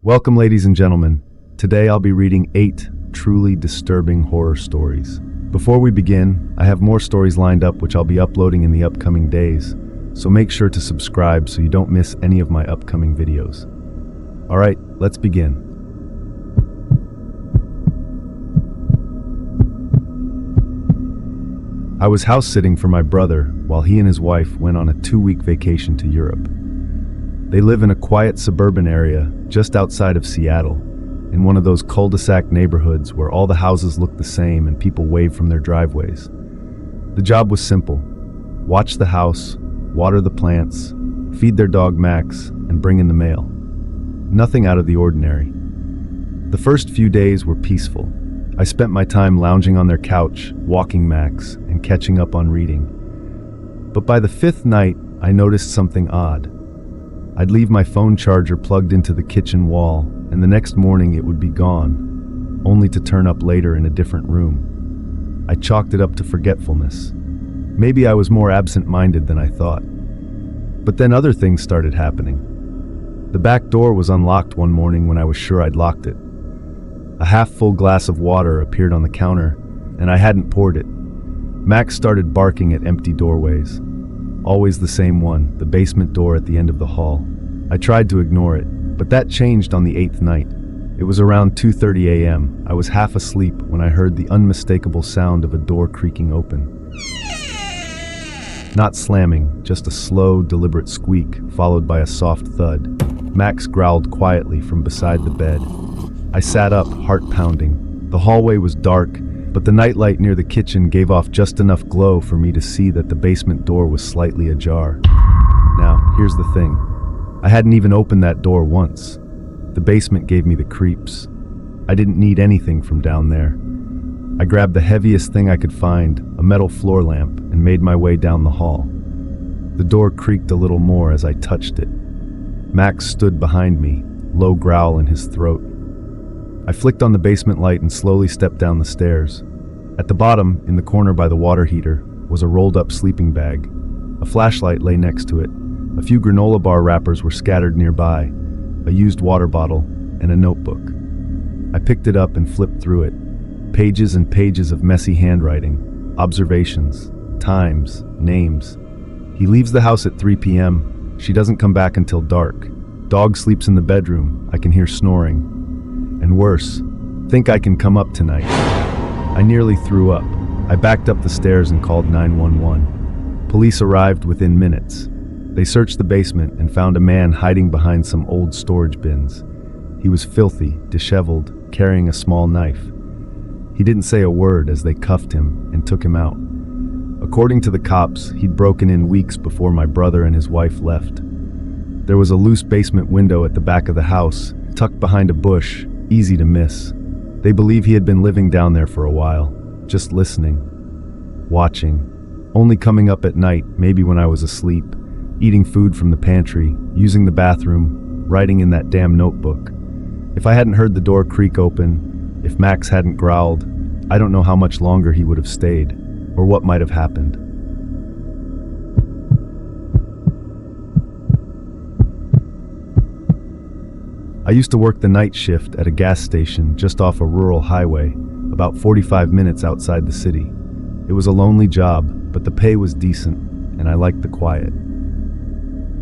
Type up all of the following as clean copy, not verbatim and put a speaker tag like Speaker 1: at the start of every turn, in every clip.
Speaker 1: Welcome, ladies and gentlemen. Today I'll be reading 8 truly disturbing horror stories. Before we begin, I have more stories lined up which I'll be uploading in the upcoming days, so make sure to subscribe so you don't miss any of my upcoming videos. Alright, let's begin. I was house sitting for my brother while he and his wife went on a 2-week vacation to Europe. They live in a quiet suburban area just outside of Seattle, in one of those cul-de-sac neighborhoods where all the houses look the same and people wave from their driveways. The job was simple: watch the house, water the plants, feed their dog Max, and bring in the mail. Nothing out of the ordinary. The first few days were peaceful. I spent my time lounging on their couch, walking Max, and catching up on reading. But by the 5th night, I noticed something odd. I'd leave my phone charger plugged into the kitchen wall, and the next morning it would be gone, only to turn up later in a different room. I chalked it up to forgetfulness. Maybe I was more absent-minded than I thought. But then other things started happening. The back door was unlocked one morning when I was sure I'd locked it. A half-full glass of water appeared on the counter, and I hadn't poured it. Max started barking at empty doorways. Always the same one, the basement door at the end of the hall. I tried to ignore it, but that changed on the 8th night. It was around 2:30 a.m. I was half asleep when I heard the unmistakable sound of a door creaking open. Not slamming, just a slow, deliberate squeak, followed by a soft thud. Max growled quietly from beside the bed. I sat up, heart pounding. The hallway was dark, but the nightlight near the kitchen gave off just enough glow for me to see that the basement door was slightly ajar. Now, here's the thing. I hadn't even opened that door once. The basement gave me the creeps. I didn't need anything from down there. I grabbed the heaviest thing I could find, a metal floor lamp, and made my way down the hall. The door creaked a little more as I touched it. Max stood behind me, low growl in his throat. I flicked on the basement light and slowly stepped down the stairs. At the bottom, in the corner by the water heater, was a rolled-up sleeping bag. A flashlight lay next to it. A few granola bar wrappers were scattered nearby, a used water bottle, and a notebook. I picked it up and flipped through it. Pages and pages of messy handwriting, observations, times, names. He leaves the house at 3 p.m. She doesn't come back until dark. Dog sleeps in the bedroom. I can hear snoring. And worse, think I can come up tonight. I nearly threw up. I backed up the stairs and called 911. Police arrived within minutes. They searched the basement and found a man hiding behind some old storage bins. He was filthy, disheveled, carrying a small knife. He didn't say a word as they cuffed him and took him out. According to the cops, he'd broken in weeks before my brother and his wife left. There was a loose basement window at the back of the house, tucked behind a bush, easy to miss. They believe he had been living down there for a while, just listening, watching, only coming up at night, maybe when I was asleep, eating food from the pantry, using the bathroom, writing in that damn notebook. If I hadn't heard the door creak open, if Max hadn't growled, I don't know how much longer he would have stayed, or what might have happened. I used to work the night shift at a gas station just off a rural highway, about 45 minutes outside the city. It was a lonely job, but the pay was decent, and I liked the quiet.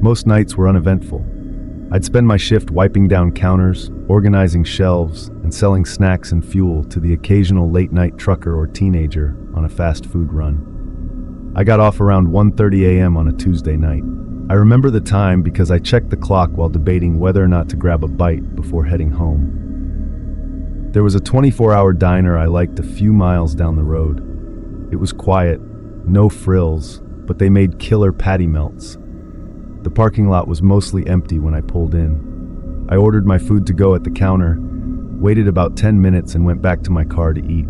Speaker 1: Most nights were uneventful. I'd spend my shift wiping down counters, organizing shelves, and selling snacks and fuel to the occasional late-night trucker or teenager on a fast food run. I got off around 1:30 a.m. on a Tuesday night. I remember the time because I checked the clock while debating whether or not to grab a bite before heading home. There was a 24-hour diner I liked a few miles down the road. It was quiet, no frills, but they made killer patty melts. The parking lot was mostly empty when I pulled in. I ordered my food to go at the counter, waited about 10 minutes and went back to my car to eat.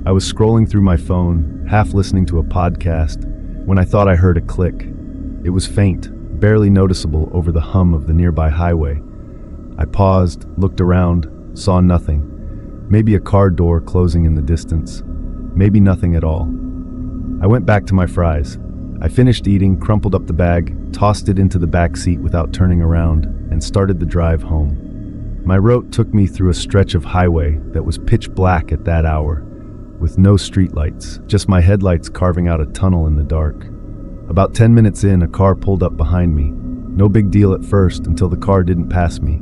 Speaker 1: I was scrolling through my phone, half listening to a podcast, when I thought I heard a click. It was faint, barely noticeable over the hum of the nearby highway. I paused, looked around, saw nothing. Maybe a car door closing in the distance. Maybe nothing at all. I went back to my fries. I finished eating, crumpled up the bag, tossed it into the back seat without turning around, and started the drive home. My route took me through a stretch of highway that was pitch black at that hour, with no streetlights, just my headlights carving out a tunnel in the dark. About 10 minutes in, a car pulled up behind me. No big deal at first until the car didn't pass me.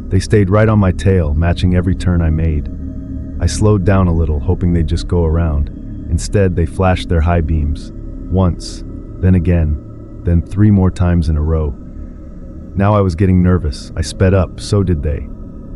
Speaker 1: They stayed right on my tail, matching every turn I made. I slowed down a little, hoping they'd just go around. Instead, they flashed their high beams. Once, then again, then 3 more times in a row. Now I was getting nervous. I sped up, so did they.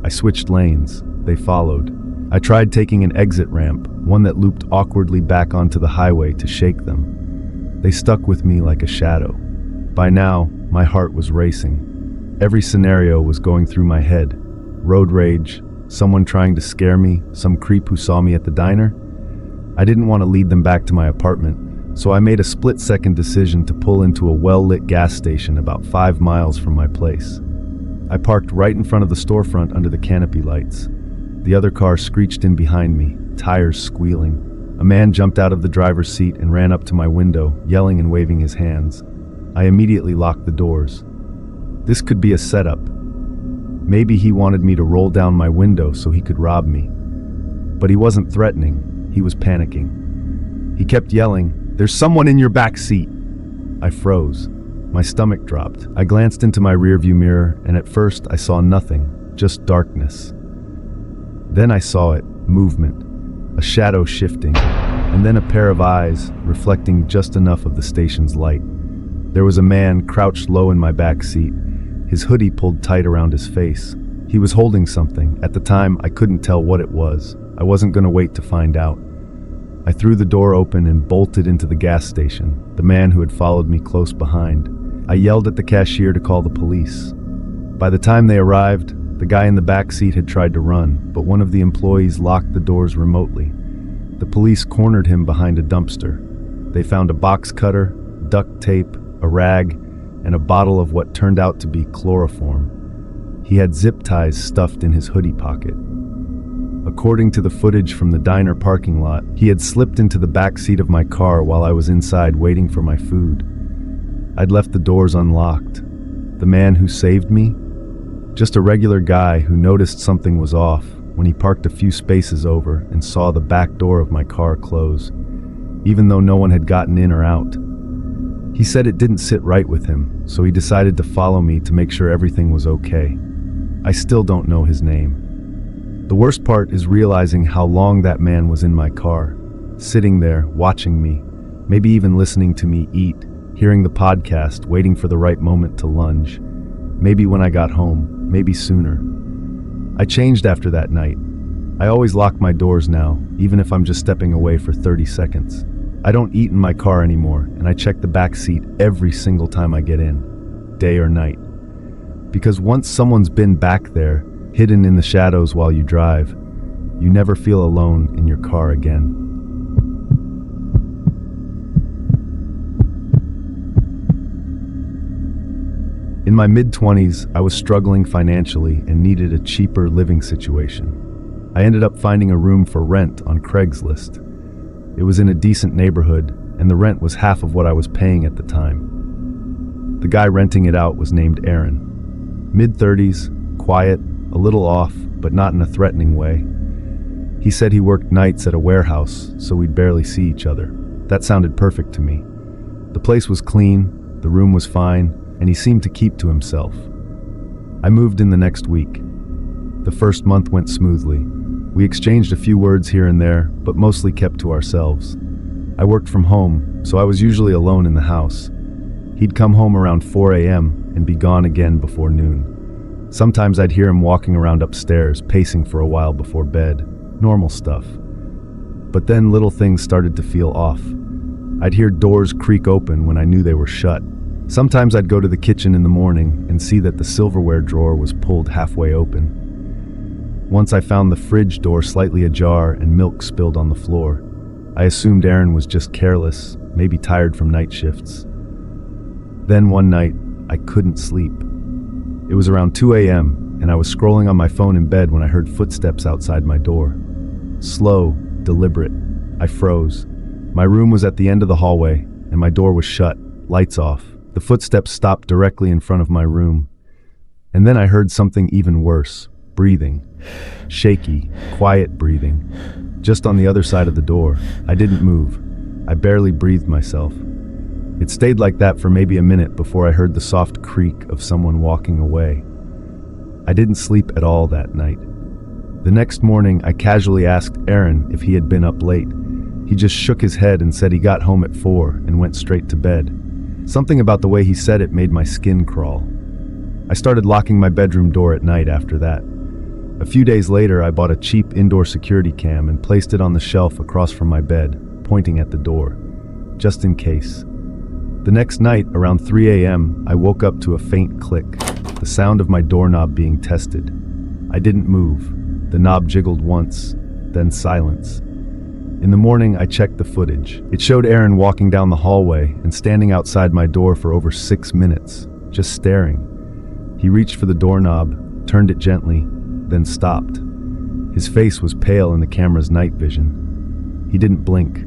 Speaker 1: I switched lanes. They followed. I tried taking an exit ramp, one that looped awkwardly back onto the highway to shake them. They stuck with me like a shadow. By now, my heart was racing. Every scenario was going through my head. Road rage, someone trying to scare me, some creep who saw me at the diner. I didn't want to lead them back to my apartment, so I made a split-second decision to pull into a well-lit gas station about 5 miles from my place. I parked right in front of the storefront under the canopy lights. The other car screeched in behind me, tires squealing. A man jumped out of the driver's seat and ran up to my window, yelling and waving his hands. I immediately locked the doors. This could be a setup. Maybe he wanted me to roll down my window so he could rob me. But he wasn't threatening, he was panicking. He kept yelling, "There's someone in your back seat!" I froze. My stomach dropped. I glanced into my rearview mirror, and at first I saw nothing, just darkness. Then I saw it, movement, a shadow shifting, and then a pair of eyes reflecting just enough of the station's light. There was a man crouched low in my back seat, his hoodie pulled tight around his face. He was holding something. At the time, I couldn't tell what it was. I wasn't going to wait to find out. I threw the door open and bolted into the gas station, the man who had followed me close behind. I yelled at the cashier to call the police. By the time they arrived, the guy in the back seat had tried to run, but one of the employees locked the doors remotely. The police cornered him behind a dumpster. They found a box cutter, duct tape, a rag, and a bottle of what turned out to be chloroform. He had zip ties stuffed in his hoodie pocket. According to the footage from the diner parking lot, he had slipped into the back seat of my car while I was inside waiting for my food. I'd left the doors unlocked. The man who saved me? Just a regular guy who noticed something was off when he parked a few spaces over and saw the back door of my car close, even though no one had gotten in or out. He said it didn't sit right with him, so he decided to follow me to make sure everything was okay. I still don't know his name. The worst part is realizing how long that man was in my car, sitting there, watching me, maybe even listening to me eat, hearing the podcast, waiting for the right moment to lunge. Maybe when I got home, maybe sooner. I changed after that night. I always lock my doors now, even if I'm just stepping away for 30 seconds. I don't eat in my car anymore, and I check the back seat every single time I get in, day or night. Because once someone's been back there, hidden in the shadows while you drive, you never feel alone in your car again. In my mid-20s, I was struggling financially and needed a cheaper living situation. I ended up finding a room for rent on Craigslist. It was in a decent neighborhood, and the rent was half of what I was paying at the time. The guy renting it out was named Aaron. Mid-30s, quiet, a little off, but not in a threatening way. He said he worked nights at a warehouse, so we'd barely see each other. That sounded perfect to me. The place was clean, the room was fine, and he seemed to keep to himself. I moved in the next week. The first month went smoothly. We exchanged a few words here and there, but mostly kept to ourselves. I worked from home, so I was usually alone in the house. He'd come home around 4 a.m. and be gone again before noon. Sometimes I'd hear him walking around upstairs, pacing for a while before bed. Normal stuff. But then little things started to feel off. I'd hear doors creak open when I knew they were shut. Sometimes I'd go to the kitchen in the morning and see that the silverware drawer was pulled halfway open. Once I found the fridge door slightly ajar and milk spilled on the floor. I assumed Aaron was just careless, maybe tired from night shifts. Then one night, I couldn't sleep. It was around 2 a.m., and I was scrolling on my phone in bed when I heard footsteps outside my door. Slow, deliberate. I froze. My room was at the end of the hallway, and my door was shut, lights off. The footsteps stopped directly in front of my room. And then I heard something even worse. breathing. Shaky, quiet breathing. Just on the other side of the door. I didn't move. I barely breathed myself. It stayed like that for maybe a minute before I heard the soft creak of someone walking away. I didn't sleep at all that night. The next morning, I casually asked Aaron if he had been up late. He just shook his head and said he got home at 4 and went straight to bed. Something about the way he said it made my skin crawl. I started locking my bedroom door at night after that. A few days later, I bought a cheap indoor security cam and placed it on the shelf across from my bed, pointing at the door, just in case. The next night, around 3 a.m., I woke up to a faint click, the sound of my doorknob being tested. I didn't move. The knob jiggled once, then silence. In the morning, I checked the footage. It showed Aaron walking down the hallway and standing outside my door for over 6 minutes, just staring. He reached for the doorknob, turned it gently, then stopped. His face was pale in the camera's night vision. He didn't blink,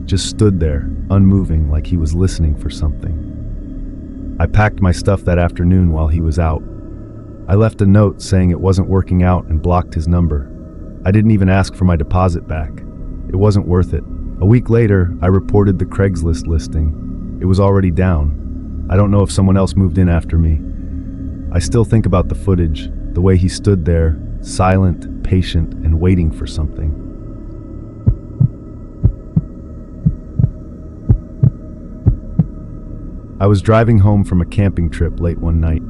Speaker 1: just stood there, unmoving, like he was listening for something. I packed my stuff that afternoon while he was out. I left a note saying it wasn't working out and blocked his number. I didn't even ask for my deposit back. It wasn't worth it. A week later, I reported the Craigslist listing. It was already down. I don't know if someone else moved in after me. I still think about the footage, the way he stood there, silent, patient, and waiting for something. I was driving home from a camping trip late one night.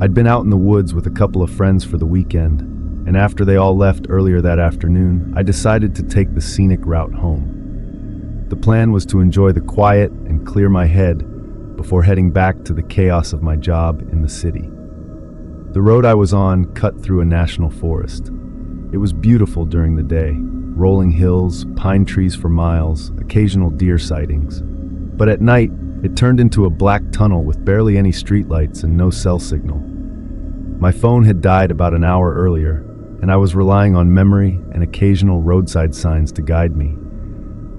Speaker 1: I'd been out in the woods with a couple of friends for the weekend, and after they all left earlier that afternoon, I decided to take the scenic route home. The plan was to enjoy the quiet and clear my head before heading back to the chaos of my job in the city. The road I was on cut through a national forest. It was beautiful during the day, rolling hills, pine trees for miles, occasional deer sightings. But at night, it turned into a black tunnel with barely any streetlights and no cell signal. My phone had died about an hour earlier, and I was relying on memory and occasional roadside signs to guide me.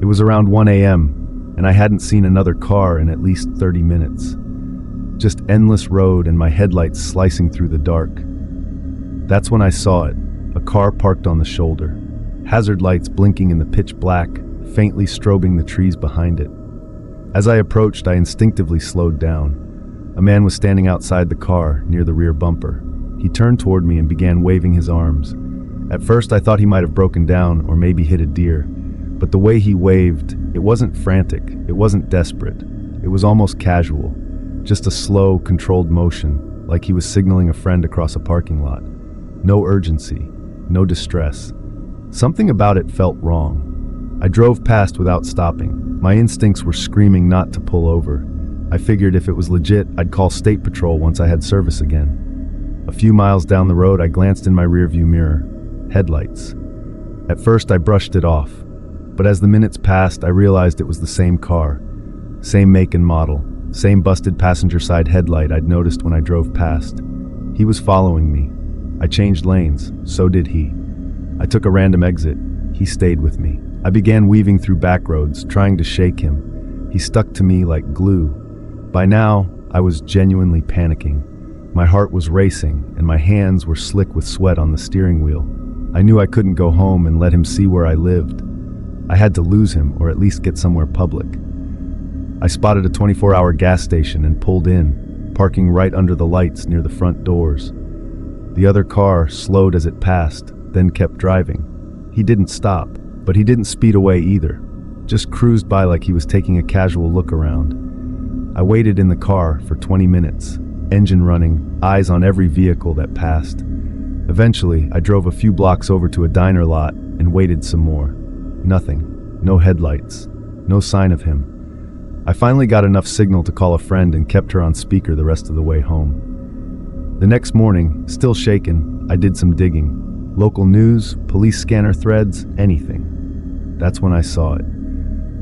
Speaker 1: It was around 1 a.m., and I hadn't seen another car in at least 30 minutes. Just endless road and my headlights slicing through the dark. That's when I saw it, a car parked on the shoulder, hazard lights blinking in the pitch black, faintly strobing the trees behind it. As I approached, I instinctively slowed down. A man was standing outside the car, near the rear bumper. He turned toward me and began waving his arms. At first, I thought he might have broken down or maybe hit a deer. But the way he waved, it wasn't frantic, it wasn't desperate. It was almost casual. Just a slow, controlled motion, like he was signaling a friend across a parking lot. No urgency, no distress. Something about it felt wrong. I drove past without stopping. My instincts were screaming not to pull over. I figured if it was legit, I'd call State Patrol once I had service again. A few miles down the road, I glanced in my rearview mirror. Headlights. At first, I brushed it off. But as the minutes passed, I realized it was the same car. Same make and model. Same busted passenger side headlight I'd noticed when I drove past. He was following me. I changed lanes. So did he. I took a random exit. He stayed with me. I began weaving through back roads, trying to shake him. He stuck to me like glue. By now, I was genuinely panicking. My heart was racing, and my hands were slick with sweat on the steering wheel. I knew I couldn't go home and let him see where I lived. I had to lose him, or at least get somewhere public. I spotted a 24-hour gas station and pulled in, parking right under the lights near the front doors. The other car slowed as it passed, then kept driving. He didn't stop. But he didn't speed away either, just cruised by like he was taking a casual look around. I waited in the car for 20 minutes, engine running, eyes on every vehicle that passed. Eventually, I drove a few blocks over to a diner lot and waited some more. Nothing, no headlights, no sign of him. I finally got enough signal to call a friend and kept her on speaker the rest of the way home. The next morning, still shaken, I did some digging. Local news, police scanner threads, anything. That's when I saw it.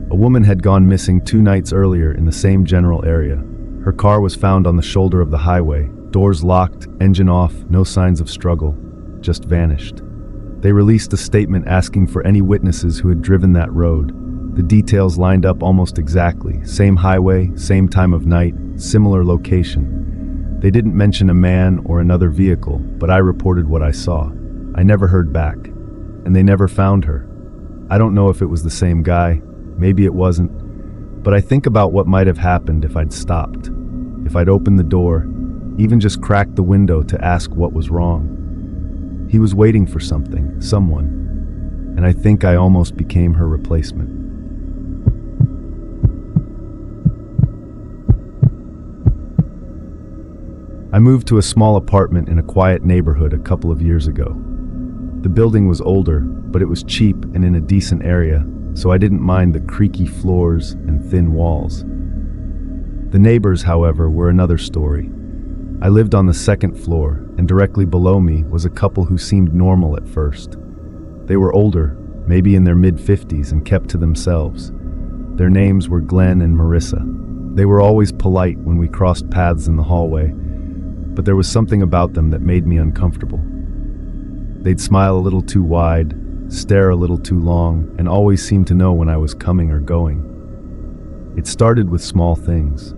Speaker 1: A woman had gone missing 2 nights earlier in the same general area. Her car was found on the shoulder of the highway, doors locked, engine off, no signs of struggle, just vanished. They released a statement asking for any witnesses who had driven that road. The details lined up almost exactly. Same highway, same time of night, similar location. They didn't mention a man or another vehicle, but I reported what I saw. I never heard back, and they never found her. I don't know if it was the same guy, maybe it wasn't, but I think about what might have happened if I'd stopped, if I'd opened the door, even just cracked the window to ask what was wrong. He was waiting for something, someone, and I think I almost became her replacement. I moved to a small apartment in a quiet neighborhood a couple of years ago. The building was older, but it was cheap and in a decent area, so I didn't mind the creaky floors and thin walls. The neighbors, however, were another story. I lived on the second floor, and directly below me was a couple who seemed normal at first. They were older, maybe in their mid-50s, and kept to themselves. Their names were Glenn and Marissa. They were always polite when we crossed paths in the hallway, but there was something about them that made me uncomfortable. They'd smile a little too wide, stare a little too long, and always seemed to know when I was coming or going. It started with small things.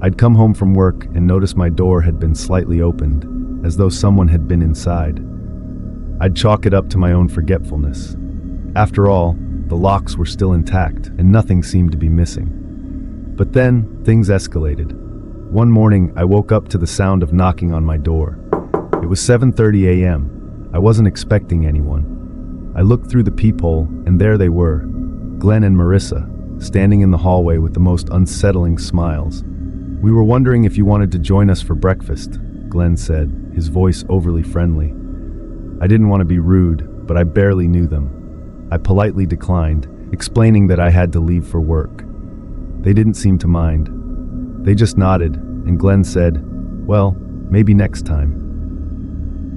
Speaker 1: I'd come home from work and notice my door had been slightly opened, as though someone had been inside. I'd chalk it up to my own forgetfulness. After all, the locks were still intact, and nothing seemed to be missing. But then, things escalated. One morning, I woke up to the sound of knocking on my door. It was 7:30 a.m. I wasn't expecting anyone. I looked through the peephole, and there they were, Glenn and Marissa, standing in the hallway with the most unsettling smiles. "We were wondering if you wanted to join us for breakfast," Glenn said, his voice overly friendly. I didn't want to be rude, but I barely knew them. I politely declined, explaining that I had to leave for work. They didn't seem to mind. They just nodded, and Glenn said, "Well, maybe next time."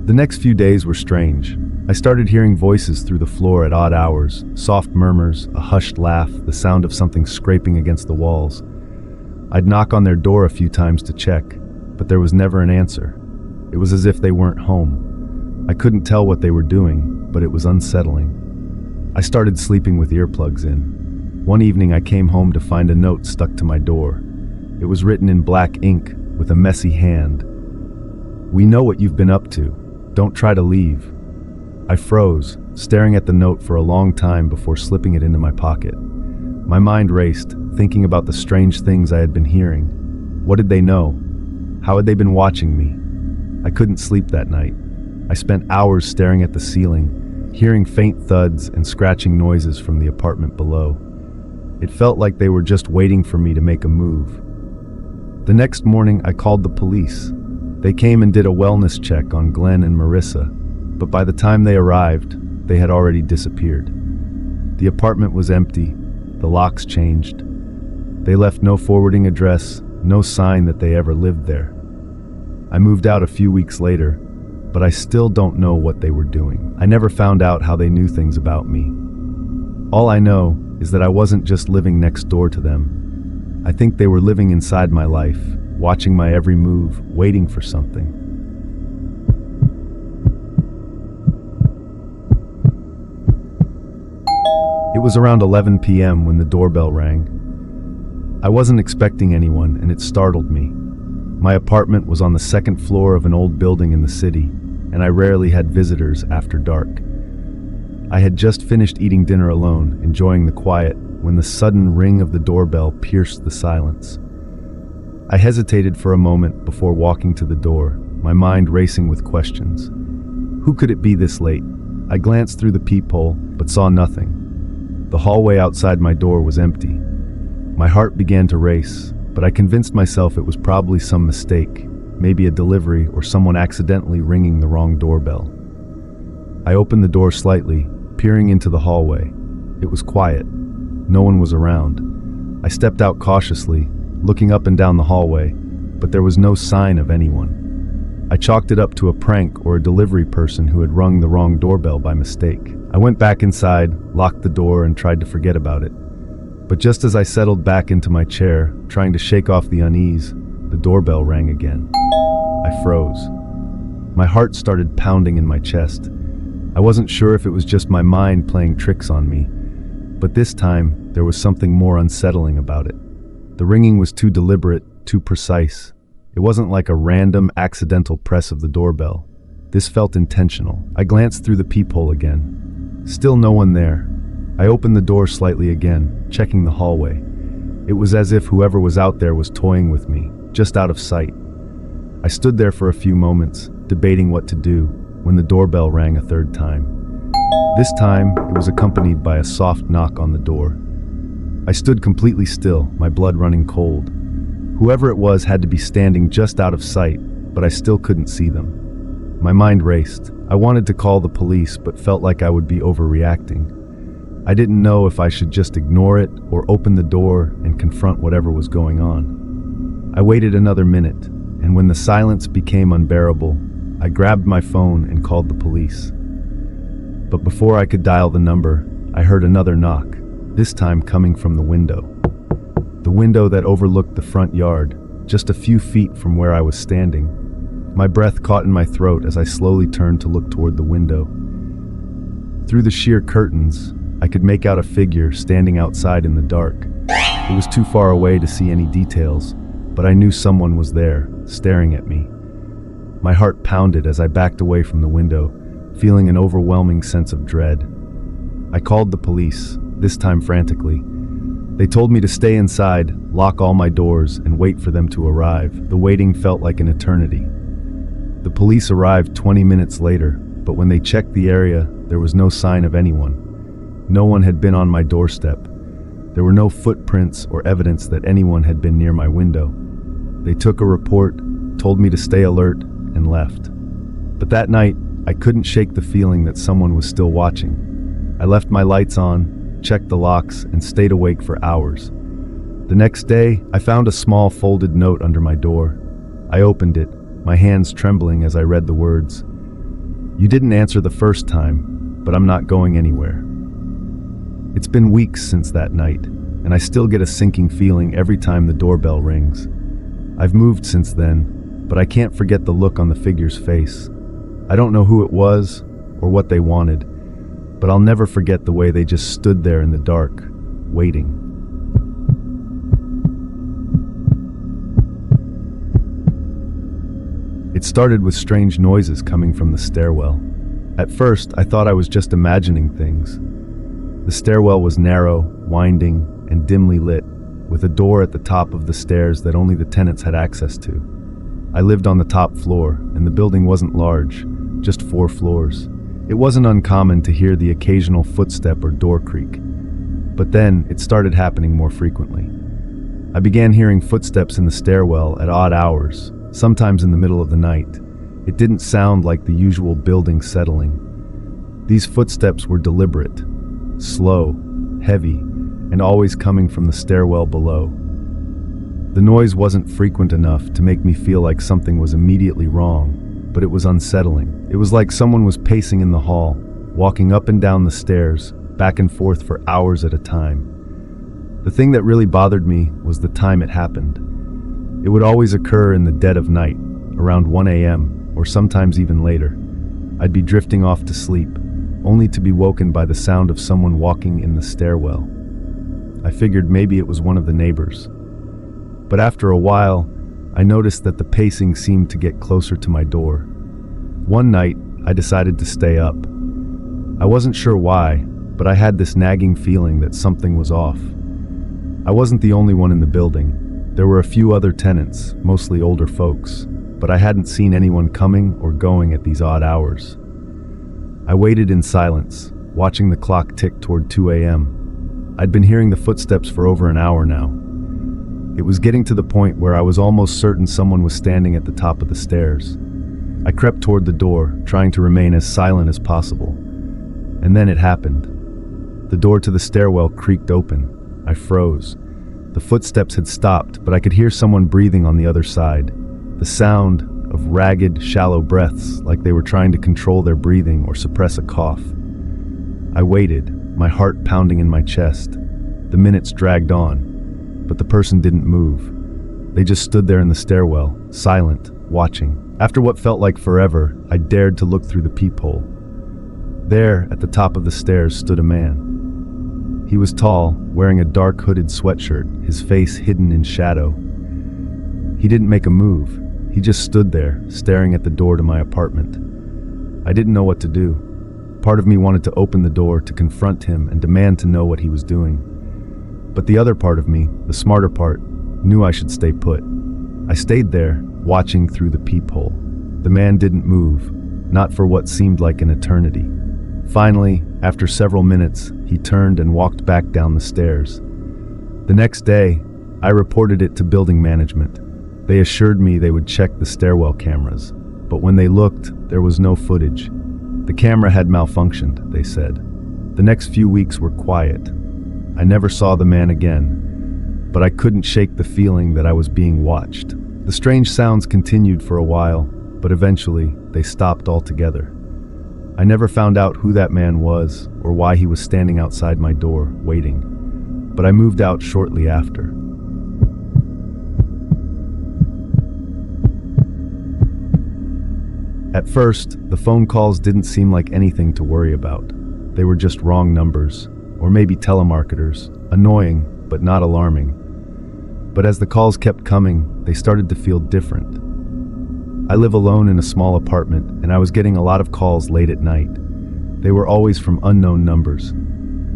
Speaker 1: The next few days were strange. I started hearing voices through the floor at odd hours, soft murmurs, a hushed laugh, the sound of something scraping against the walls. I'd knock on their door a few times to check, but there was never an answer. It was as if they weren't home. I couldn't tell what they were doing, but it was unsettling. I started sleeping with earplugs in. One evening I came home to find a note stuck to my door. It was written in black ink with a messy hand. "We know what you've been up to. Don't try to leave." I froze, staring at the note for a long time before slipping it into my pocket. My mind raced, thinking about the strange things I had been hearing. What did they know? How had they been watching me? I couldn't sleep that night. I spent hours staring at the ceiling, hearing faint thuds and scratching noises from the apartment below. It felt like they were just waiting for me to make a move. The next morning, I called the police. They came and did a wellness check on Glenn and Marissa, but by the time they arrived, they had already disappeared. The apartment was empty, the locks changed. They left no forwarding address, no sign that they ever lived there. I moved out a few weeks later, but I still don't know what they were doing. I never found out how they knew things about me. All I know is that I wasn't just living next door to them. I think they were living inside my life, watching my every move, waiting for something. It was around 11 p.m. when the doorbell rang. I wasn't expecting anyone, and it startled me. My apartment was on the second floor of an old building in the city, and I rarely had visitors after dark. I had just finished eating dinner alone, enjoying the quiet, when the sudden ring of the doorbell pierced the silence. I hesitated for a moment before walking to the door, my mind racing with questions. Who could it be this late? I glanced through the peephole, but saw nothing. The hallway outside my door was empty. My heart began to race, but I convinced myself it was probably some mistake, maybe a delivery or someone accidentally ringing the wrong doorbell. I opened the door slightly, peering into the hallway. It was quiet. No one was around. I stepped out cautiously, looking up and down the hallway, but there was no sign of anyone. I chalked it up to a prank or a delivery person who had rung the wrong doorbell by mistake. I went back inside, locked the door, and tried to forget about it. But just as I settled back into my chair, trying to shake off the unease, the doorbell rang again. I froze. My heart started pounding in my chest. I wasn't sure if it was just my mind playing tricks on me, but this time there was something more unsettling about it. The ringing was too deliberate, too precise. It wasn't like a random, accidental press of the doorbell. This felt intentional. I glanced through the peephole again. Still no one there. I opened the door slightly again, checking the hallway. It was as if whoever was out there was toying with me, just out of sight. I stood there for a few moments, debating what to do, when the doorbell rang a third time. This time, it was accompanied by a soft knock on the door. I stood completely still, my blood running cold. Whoever it was had to be standing just out of sight, but I still couldn't see them. My mind raced. I wanted to call the police, but felt like I would be overreacting. I didn't know if I should just ignore it or open the door and confront whatever was going on. I waited another minute, and when the silence became unbearable, I grabbed my phone and called the police. But before I could dial the number, I heard another knock, this time coming from the window. The window that overlooked the front yard, just a few feet from where I was standing. My breath caught in my throat as I slowly turned to look toward the window. Through the sheer curtains, I could make out a figure standing outside in the dark. It was too far away to see any details, but I knew someone was there, staring at me. My heart pounded as I backed away from the window, feeling an overwhelming sense of dread. I called the police, this time frantically. They told me to stay inside, lock all my doors, and wait for them to arrive. The waiting felt like an eternity. The police arrived 20 minutes later, but when they checked the area, there was no sign of anyone. No one had been on my doorstep. There were no footprints or evidence that anyone had been near my window. They took a report, told me to stay alert, and left. But that night, I couldn't shake the feeling that someone was still watching. I left my lights on, checked the locks, and stayed awake for hours. The next day, I found a small folded note under my door. I opened it, my hands trembling as I read the words. "You didn't answer the first time, but I'm not going anywhere." It's been weeks since that night, and I still get a sinking feeling every time the doorbell rings. I've moved since then, but I can't forget the look on the figure's face. I don't know who it was or what they wanted, but I'll never forget the way they just stood there in the dark, waiting. It started with strange noises coming from the stairwell. At first, I thought I was just imagining things. The stairwell was narrow, winding, and dimly lit, with a door at the top of the stairs that only the tenants had access to. I lived on the top floor, and the building wasn't large, just 4 floors. It wasn't uncommon to hear the occasional footstep or door creak. But then, it started happening more frequently. I began hearing footsteps in the stairwell at odd hours, sometimes in the middle of the night. It didn't sound like the usual building settling. These footsteps were deliberate, slow, heavy, and always coming from the stairwell below. The noise wasn't frequent enough to make me feel like something was immediately wrong, but it was unsettling. It was like someone was pacing in the hall, walking up and down the stairs, back and forth for hours at a time. The thing that really bothered me was the time it happened. It would always occur in the dead of night, around 1 a.m., or sometimes even later. I'd be drifting off to sleep, only to be woken by the sound of someone walking in the stairwell. I figured maybe it was one of the neighbors. But after a while, I noticed that the pacing seemed to get closer to my door. One night, I decided to stay up. I wasn't sure why, but I had this nagging feeling that something was off. I wasn't the only one in the building. There were a few other tenants, mostly older folks, but I hadn't seen anyone coming or going at these odd hours. I waited in silence, watching the clock tick toward 2 a.m. I'd been hearing the footsteps for over an hour now. It was getting to the point where I was almost certain someone was standing at the top of the stairs. I crept toward the door, trying to remain as silent as possible. And then it happened. The door to the stairwell creaked open. I froze. The footsteps had stopped, but I could hear someone breathing on the other side. The sound of ragged, shallow breaths, like they were trying to control their breathing or suppress a cough. I waited, my heart pounding in my chest. The minutes dragged on, but the person didn't move. They just stood there in the stairwell, silent, watching. After what felt like forever, I dared to look through the peephole. There, at the top of the stairs, stood a man. He was tall, wearing a dark hooded sweatshirt, his face hidden in shadow. He didn't make a move. He just stood there, staring at the door to my apartment. I didn't know what to do. Part of me wanted to open the door to confront him and demand to know what he was doing. But the other part of me, the smarter part, knew I should stay put. I stayed there, watching through the peephole. The man didn't move, not for what seemed like an eternity. Finally, after several minutes, he turned and walked back down the stairs. The next day, I reported it to building management. They assured me they would check the stairwell cameras, but when they looked, there was no footage. The camera had malfunctioned, they said. The next few weeks were quiet. I never saw the man again, but I couldn't shake the feeling that I was being watched. The strange sounds continued for a while, but eventually they stopped altogether. I never found out who that man was or why he was standing outside my door, waiting, but I moved out shortly after. At first, the phone calls didn't seem like anything to worry about. They were just wrong numbers, or maybe telemarketers, annoying, but not alarming. But as the calls kept coming, they started to feel different. I live alone in a small apartment, and I was getting a lot of calls late at night. They were always from unknown numbers.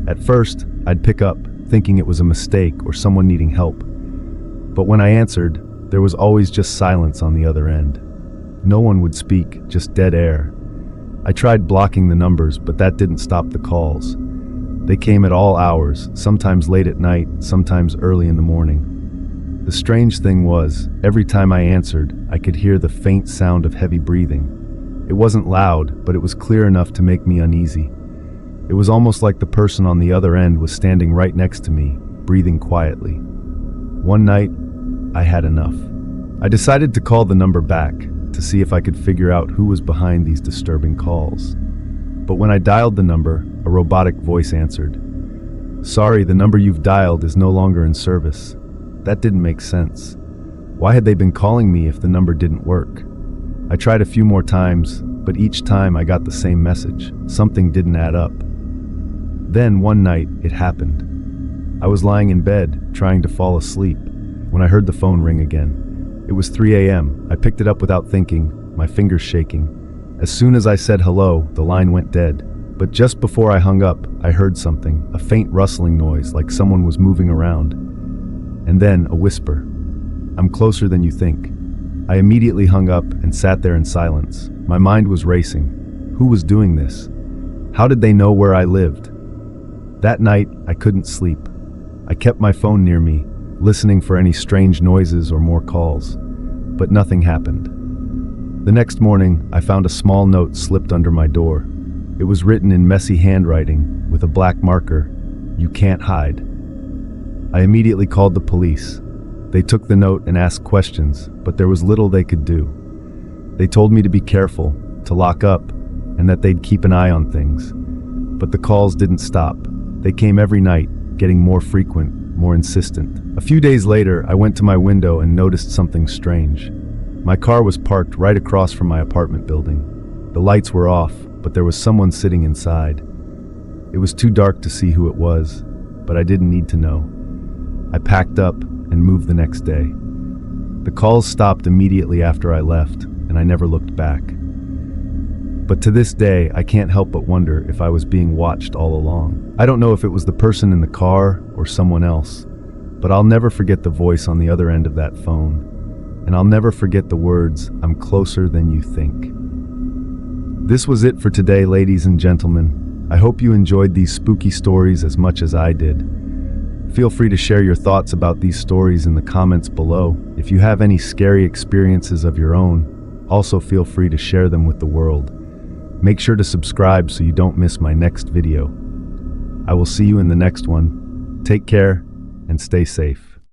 Speaker 1: At first, I'd pick up, thinking it was a mistake or someone needing help. But when I answered, there was always just silence on the other end. No one would speak, just dead air. I tried blocking the numbers, but that didn't stop the calls. They came at all hours, sometimes late at night, sometimes early in the morning. The strange thing was, every time I answered, I could hear the faint sound of heavy breathing. It wasn't loud, but it was clear enough to make me uneasy. It was almost like the person on the other end was standing right next to me, breathing quietly. One night, I had enough. I decided to call the number back, to see if I could figure out who was behind these disturbing calls. But when I dialed the number, a robotic voice answered. "Sorry, the number you've dialed is no longer in service." That didn't make sense. Why had they been calling me if the number didn't work? I tried a few more times, but each time I got the same message. Something didn't add up. Then one night, it happened. I was lying in bed, trying to fall asleep, when I heard the phone ring again. It was 3 a.m. I picked it up without thinking, my fingers shaking. As soon as I said hello, the line went dead. But just before I hung up, I heard something, a faint rustling noise like someone was moving around. And then a whisper. "I'm closer than you think." I immediately hung up and sat there in silence. My mind was racing. Who was doing this? How did they know where I lived? That night, I couldn't sleep. I kept my phone near me, listening for any strange noises or more calls. But nothing happened. The next morning, I found a small note slipped under my door. It was written in messy handwriting, with a black marker, "You can't hide." I immediately called the police. They took the note and asked questions, but there was little they could do. They told me to be careful, to lock up, and that they'd keep an eye on things. But the calls didn't stop. They came every night, getting more frequent, more insistent. A few days later, I went to my window and noticed something strange. My car was parked right across from my apartment building. The lights were off, but there was someone sitting inside. It was too dark to see who it was, but I didn't need to know. I packed up and moved the next day. The calls stopped immediately after I left, and I never looked back. But to this day, I can't help but wonder if I was being watched all along. I don't know if it was the person in the car or someone else, but I'll never forget the voice on the other end of that phone. And I'll never forget the words, "I'm closer than you think." This was it for today, ladies and gentlemen. I hope you enjoyed these spooky stories as much as I did. Feel free to share your thoughts about these stories in the comments below. If you have any scary experiences of your own, also feel free to share them with the world. Make sure to subscribe so you don't miss my next video. I will see you in the next one. Take care and stay safe.